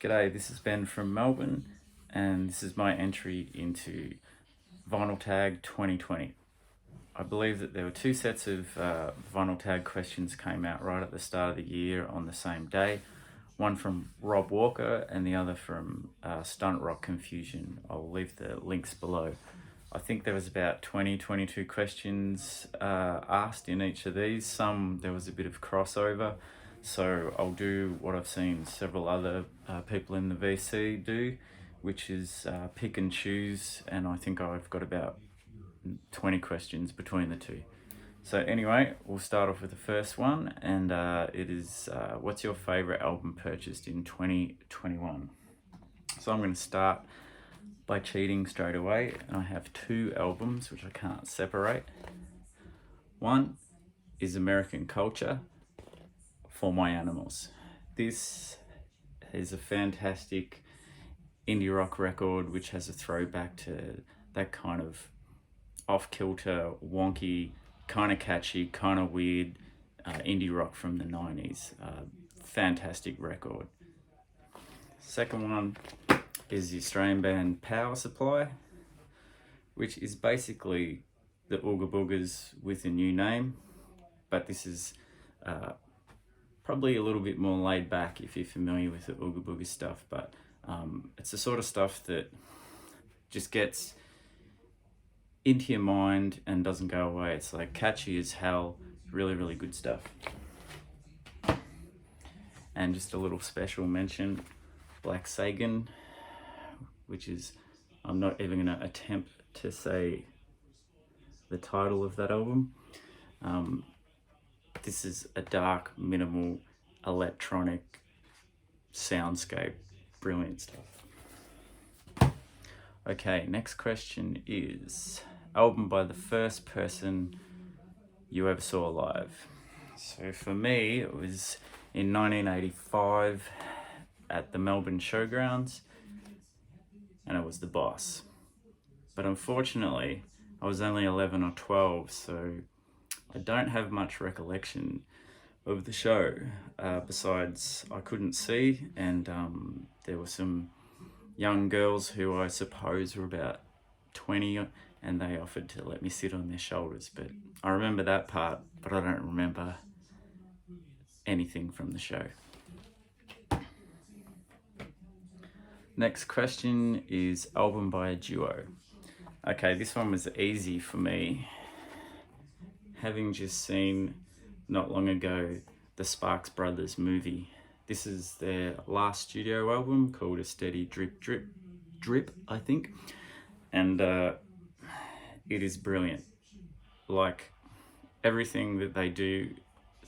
G'day, this is Ben from Melbourne, and this is my entry into Vinyl Tag 2020. I believe that there were two sets of Vinyl Tag questions came out right at the start of the year on the same day. One from Rob Walker and the other from Stunttrock Confusion. I'll leave the links below. I think there was about 22 questions asked in each of these. Some there was a bit of crossover, so I'll do what I've seen several other people in the VC do, which is pick and choose, and I think I've got about 20 questions between the two. So anyway, we'll start off with the first one, and it is what's your favourite album purchased in 2021? So I'm going to start by cheating straight away, and I have two albums which I can't separate. One is American Culture, For My Animals. This is a fantastic indie rock record which has a throwback to that kind of off-kilter, wonky, kind of catchy, kind of weird indie rock from the 90s. Fantastic record. Second one is the Australian band Power Supply, which is basically the Ooga Boogers with a new name, but this is probably a little bit more laid back if you're familiar with the Ooga Booga stuff, but it's the sort of stuff that just gets into your mind and doesn't go away. It's like catchy as hell, really, really good stuff. And just a little special mention, Black Sagan, which is, I'm not even going to attempt to say the title of that album. This is a dark, minimal, electronic soundscape. Brilliant stuff. Okay, next question is album by the first person you ever saw live. So for me, it was in 1985 at the Melbourne Showgrounds, and it was The Boss. But unfortunately, I was only 11 or 12, so I don't have much recollection of the show. Besides, I couldn't see, and there were some young girls who I suppose were about 20, and they offered to let me sit on their shoulders. But I remember that part, but I don't remember anything from the show. Next question is album by a duo. Okay, this one was easy for me. Having just seen not long ago the Sparks Brothers movie. This is their last studio album called A Steady Drip Drip Drip, I think. And it is brilliant. Like, everything that they do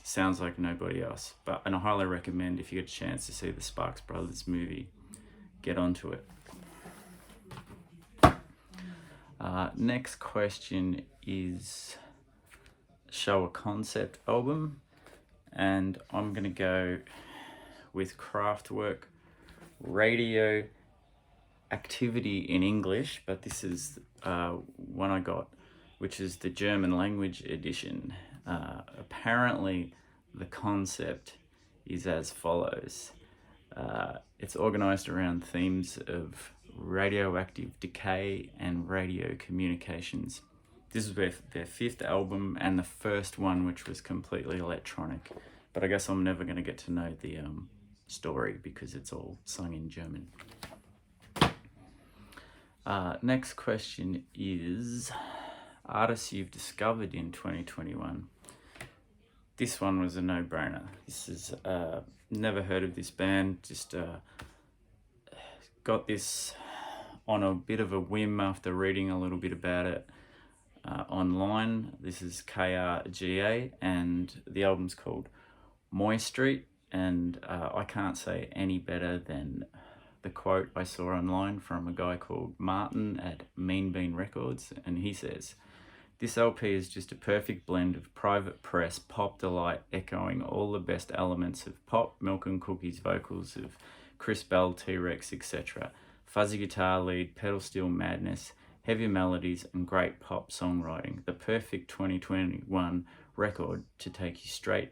sounds like nobody else. And I highly recommend, if you get a chance to see the Sparks Brothers movie, get onto it. Next question is show a concept album, and I'm gonna go with Kraftwerk Radio Activity in English, but this is one I got, which is the German language edition. Apparently the concept is as follows. It's organized around themes of radioactive decay and radio communications. This is their fifth album and the first one which was completely electronic. But I guess I'm never going to get to know the story because it's all sung in German. Next question is artists you've discovered in 2021. This one was a no-brainer. This is never heard of this band, just got this on a bit of a whim after reading a little bit about it online. This is Rcge, and the album's called Moy Street, and I can't say any better than the quote I saw online from a guy called Martin at Mean Bean Records, and he says, "This LP is just a perfect blend of private press pop delight, echoing all the best elements of pop, milk and cookies vocals of Chris Bell, T-Rex, etc. Fuzzy guitar lead, pedal steel madness, heavy melodies and great pop songwriting. The perfect 2021 record to take you straight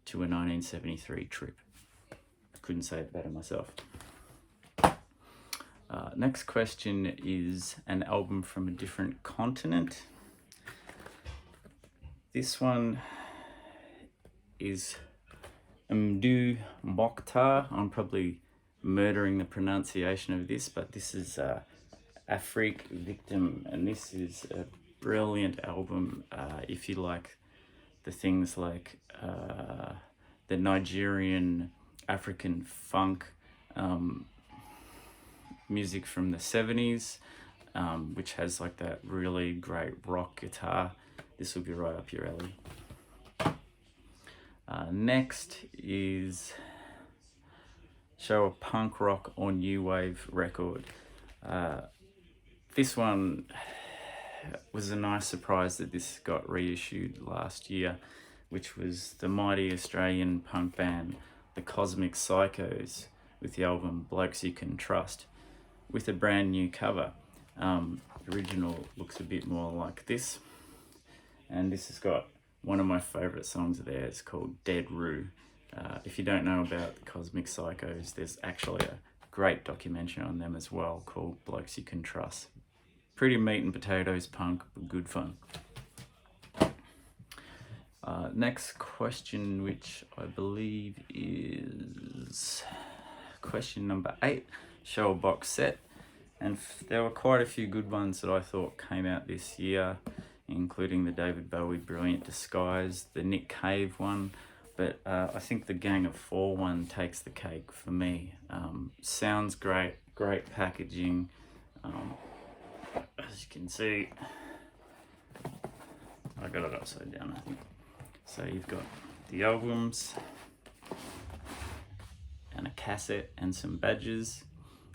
to a 1973 trip." Couldn't say it better myself. Next question is an album from a different continent. This one is Mdu Mokhtar. I'm probably murdering the pronunciation of this, but this is Afrique Victim, and this is a brilliant album if you like the things like the Nigerian African funk music from the 70s, which has like that really great rock guitar. This will be right up your alley. Next is show a punk rock or new wave record. This one was a nice surprise that this got reissued last year, which was the mighty Australian punk band The Cosmic Psychos with the album Blokes You Can Trust, with a brand new cover. The original looks a bit more like this, and this has got one of my favourite songs there. It's called Dead Roo. If you don't know about the Cosmic Psychos, there's actually a great documentary on them as well called Blokes You Can Trust. Pretty meat and potatoes punk, but good fun. Next question, which I believe is question number 8, show a box set. And there were quite a few good ones that I thought came out this year, including the David Bowie Brilliant Disguise, the Nick Cave one, but I think the Gang of Four one takes the cake for me. Sounds great, great packaging. As you can see, I got it upside down, I think. So you've got the albums and a cassette and some badges,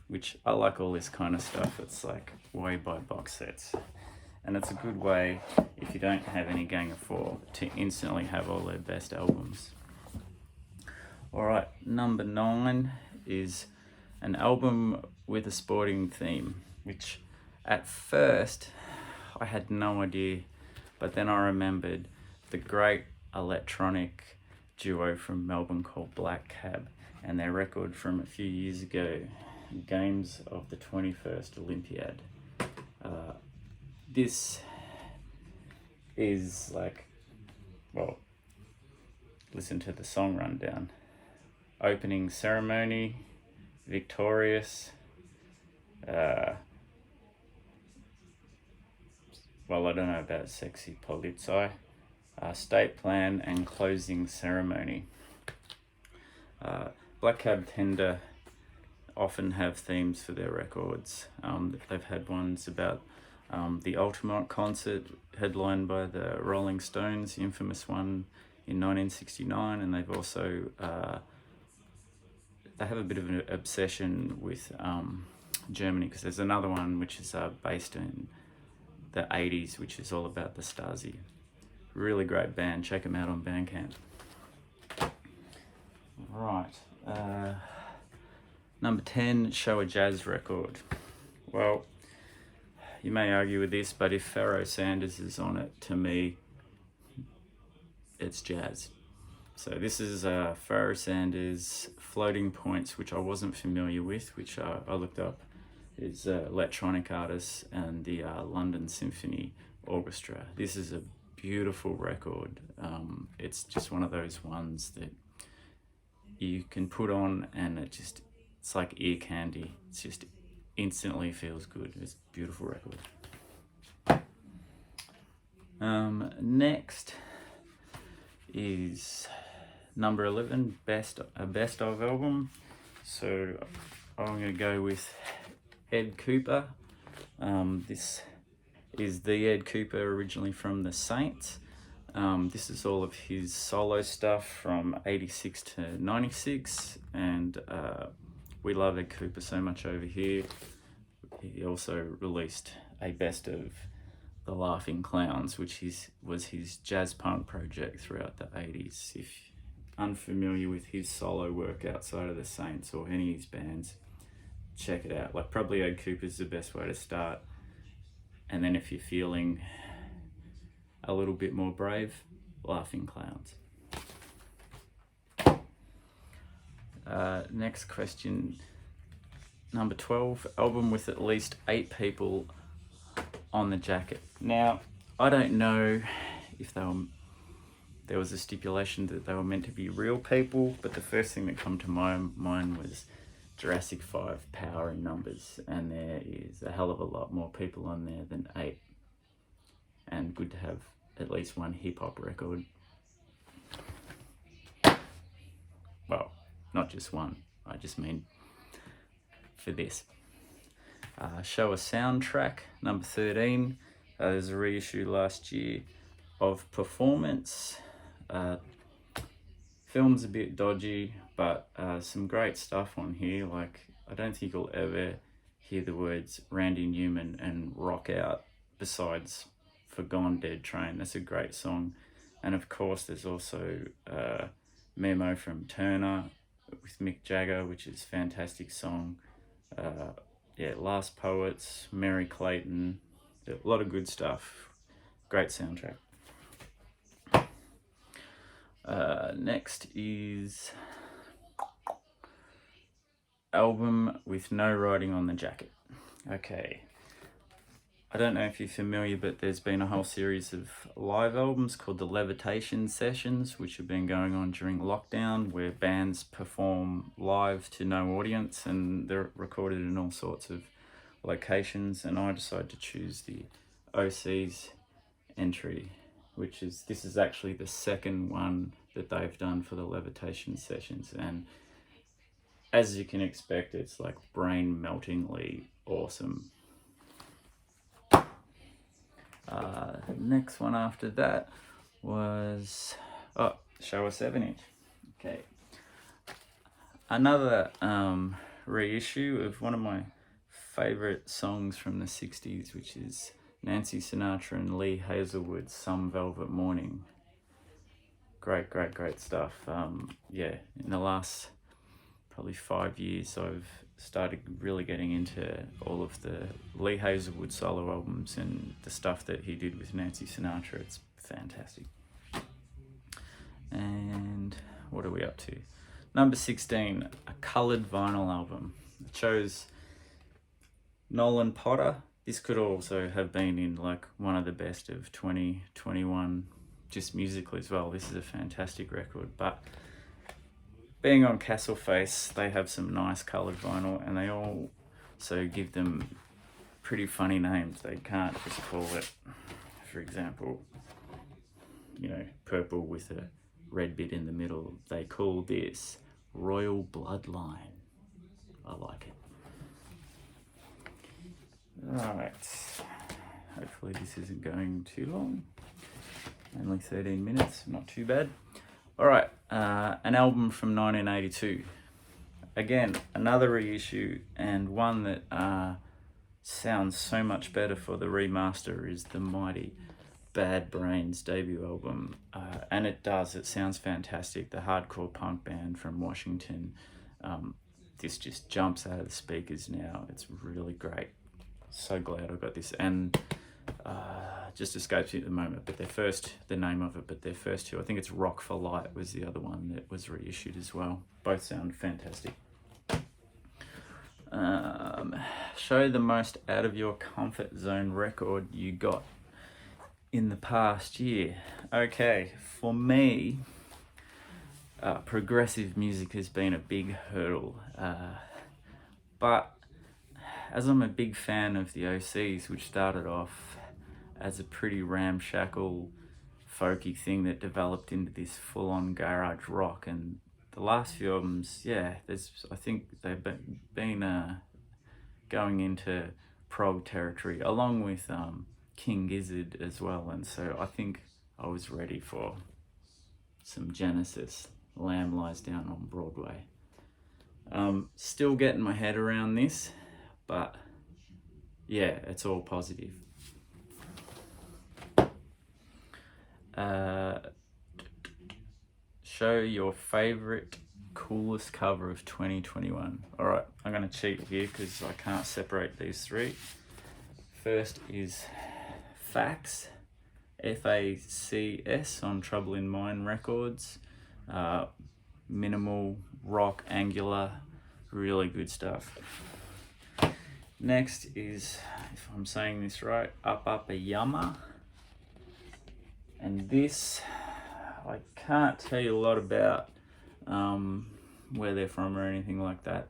which I like all this kind of stuff. It's like way by box sets. And it's a good way, if you don't have any Gang of Four, to instantly have all their best albums. Alright, number 9 is an album with a sporting theme, which at first I had no idea, but then I remembered the great electronic duo from Melbourne called Black Cab and their record from a few years ago, Games of the 21st Olympiad. This is like, well, listen to the song rundown. Opening ceremony, victorious, well, I don't know about sexy polizei, state plan and closing ceremony. Black Cab tend to often have themes for their records. They've had ones about the Ultimate concert headlined by the Rolling Stones, the infamous one in 1969, and they've also they have a bit of an obsession with Germany, because there's another one which is based in the 80s, which is all about the Stasi. Really great band, check them out on Bandcamp. Right, number 10, show a jazz record. Well, you may argue with this, but if Pharoah Sanders is on it, to me, it's jazz. So this is Pharoah Sanders' Floating Points, which I wasn't familiar with, which I looked up. Is electronic artist and the London Symphony Orchestra. This is a beautiful record. It's just one of those ones that you can put on and it's like ear candy. It's just instantly feels good. It's a beautiful record. Next is number 11, best of album. So I'm going to go with Ed Cooper. This is the Ed Cooper originally from the Saints. This is all of his solo stuff from 86 to 96, and we love Ed Cooper so much over here. He also released a best of The Laughing Clowns, which was his jazz punk project throughout the 80s. If unfamiliar with his solo work outside of the Saints or any of his bands, check it out. Like, probably Ed Cooper's the best way to start, and then if you're feeling a little bit more brave, Laughing Clowns. Next question, number 12, album with at least 8 people on the jacket. Now, I don't know if there was a stipulation that they were meant to be real people, but the first thing that come to my mind was Jurassic 5 Power in Numbers, and there is a hell of a lot more people on there than 8. And good to have at least one hip-hop record. Well, not just one, I just mean for this. Show a Soundtrack, number 13. There's a reissue last year of Performance. Film's a bit dodgy, but some great stuff on here. Like, I don't think you'll ever hear the words Randy Newman and Rock Out besides For Gone Dead Train. That's a great song. And of course, there's also Memo from Turner with Mick Jagger, which is a fantastic song. Last Poets, Mary Clayton, a lot of good stuff. Great soundtrack. Next is album with no writing on the jacket. Okay, I don't know if you're familiar, but there's been a whole series of live albums called the Levitation Sessions, which have been going on during lockdown, where bands perform live to no audience, and they're recorded in all sorts of locations. And I decided to choose the OC's entry, this is actually the second one that they've done for the Levitation Sessions, and as you can expect, it's like brain-meltingly awesome. Next one after that was Show a 7-inch. Okay, another reissue of one of my favorite songs from the 60s, which is Nancy Sinatra and Lee Hazelwood's Some Velvet Morning. Great stuff. In the last probably 5 years, I've started really getting into all of the Lee Hazelwood solo albums and the stuff that he did with Nancy Sinatra. It's fantastic. And what are we up to? Number 16, a coloured vinyl album. I chose Nolan Potter. This could also have been in like one of the best of 2021, just musically as well. This is a fantastic record, but being on Castleface, they have some nice coloured vinyl, and they also give them pretty funny names. They can't just call it, for example, purple with a red bit in the middle. They call this Royal Bloodline. I like it. Alright, hopefully this isn't going too long. Only 13 minutes, not too bad. Alright, an album from 1982. Again, another reissue, and one that sounds so much better for the remaster is the mighty Bad Brains debut album. And it sounds fantastic. The hardcore punk band from Washington. This just jumps out of the speakers now. It's really great. So glad I got this, and just escapes me at the moment, but the name of it, but their first two, I think it's Rock for Light was the other one that was reissued as well. Both sound fantastic. Show the most out of your comfort zone record you got in the past year. Okay, for me, progressive music has been a big hurdle, but as I'm a big fan of the OCs, which started off as a pretty ramshackle, folky thing that developed into this full-on garage rock, and the last few albums, I think they've been going into prog territory, along with King Gizzard as well, and so I think I was ready for some Genesis. Lamb Lies Down on Broadway. Still getting my head around this, but yeah, it's all positive. Show your favorite, coolest cover of 2021. All right, I'm gonna cheat here because I can't separate these three. First is Fax, Facs on Trouble in Mind Records. Minimal rock, angular, really good stuff. Next is, if I'm saying this right, Up a Yama. And this, I can't tell you a lot about where they're from or anything like that,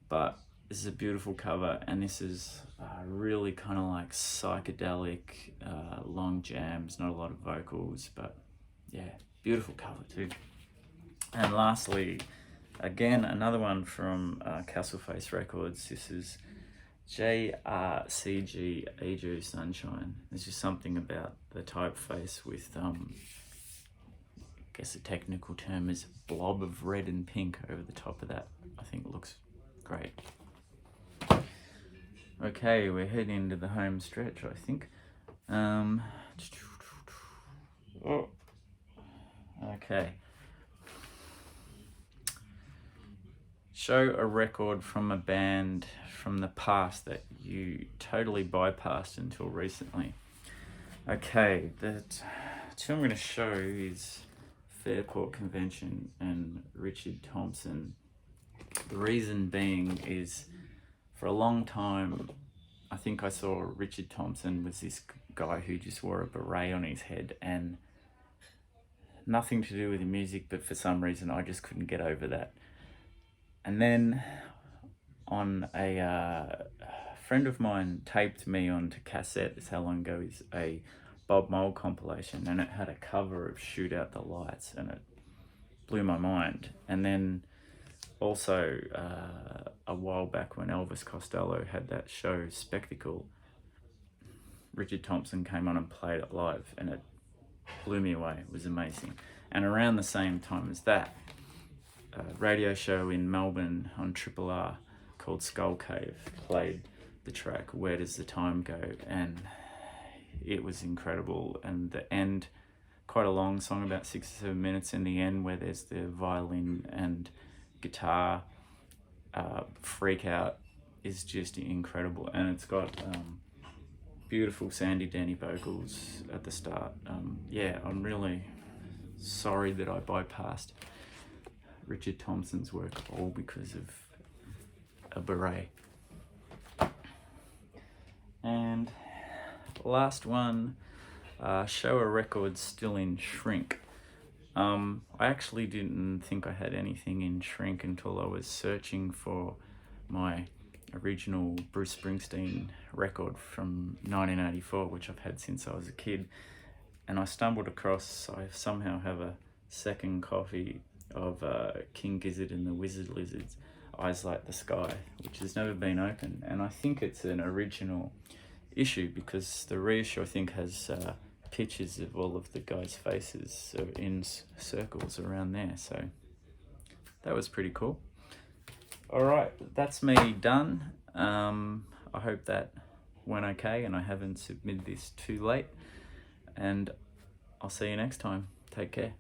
but this is a beautiful cover, and this is really kind of like psychedelic, long jams, not a lot of vocals, but yeah, beautiful cover too. And lastly, again, another one from Castleface Records. This is Rcge Sunshine. There's just something about the typeface with, I guess the technical term is a blob of red and pink over the top of that. I think it looks great. Okay, we're heading into the home stretch, I think. Okay. Show a record from a band from the past that you totally bypassed until recently. Okay, the two I'm going to show is Fairport Convention and Rcge Thompson. The reason being is, for a long time, I think I saw Rcge Thompson was this guy who just wore a beret on his head, and nothing to do with the music, but for some reason I just couldn't get over that. And then on a friend of mine taped me onto cassette, this how long ago, is a Bob Mould compilation, and it had a cover of Shoot Out the Lights, and it blew my mind. And then also a while back when Elvis Costello had that show Spectacle, Rcge Thompson came on and played it live, and it blew me away. It was amazing. And around the same time as that, a radio show in Melbourne on Triple R called Skull Cave played the track Where Does the Time Go, and it was incredible. And the end, quite a long song, about 6 or 7 minutes in the end, where there's the violin and guitar freak out, is just incredible. And it's got beautiful Sandy Denny vocals at the start. Yeah, I'm really sorry that I bypassed Rcge Thompson's work all because of a beret. And last one, show a record still in shrink. I actually didn't think I had anything in shrink until I was searching for my original Bruce Springsteen record from 1984, which I've had since I was a kid. And I stumbled across, I somehow have a second copy of King Gizzard and the Wizard Lizards, Eyes Like the Sky, which has never been opened. And I think it's an original issue, because the reissue, I think, has pictures of all of the guys' faces in circles around there. So that was pretty cool. All right, that's me done. I hope that went okay and I haven't submitted this too late. And I'll see you next time. Take care.